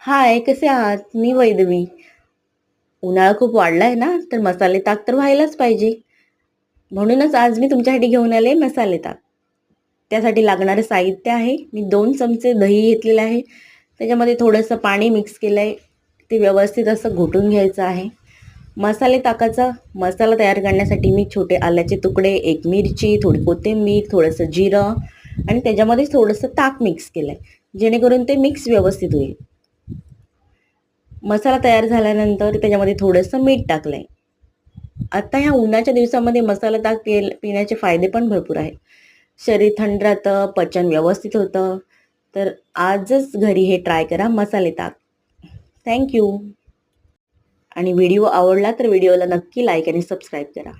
हाय, कसे आहात? मी वैदवी. उन्हाळा खूप वाढलाय ना, तर मसाले ताक तर व्हायलाच पाहिजे. म्हणूनच आज मी तुमच्यासाठी घेऊन आले मसाले ताक. त्यासाठी लागणारं साहित्य आहे, मी 2 चमचे दही घेतलेलं आहे. त्याच्यामध्ये थोडंसं पाणी मिक्स केलंय. ते व्यवस्थित असं घोटून घ्यायचं आहे. मसाले ताकाचा मसाला तयार करण्यासाठी मी छोटे आल्याचे तुकडे, 1 मिरची, थोडी कोथिंबीर, थोडंसं जिरं आणि त्याच्यामध्ये थोडंसं ताक मिक्स केलंय, जेणेकरून ते मिक्स व्यवस्थित होईल. मसाला तयार झाल्यानंतर त्याच्यामध्ये थोडंसं मीठ टाकलंय. आता ह्या उन्हाच्या दिवसामध्ये मसाला ताक पिण्याचे फायदे पण भरपूर आहेत. शरीर थंड राहतं, पचन व्यवस्थित होतं. तर आजच घरी हे ट्राय करा मसाले ताक. Thank you. आणि व्हिडिओ आवडला तर व्हिडिओला नक्की लाईक आणि सबस्क्राईब करा.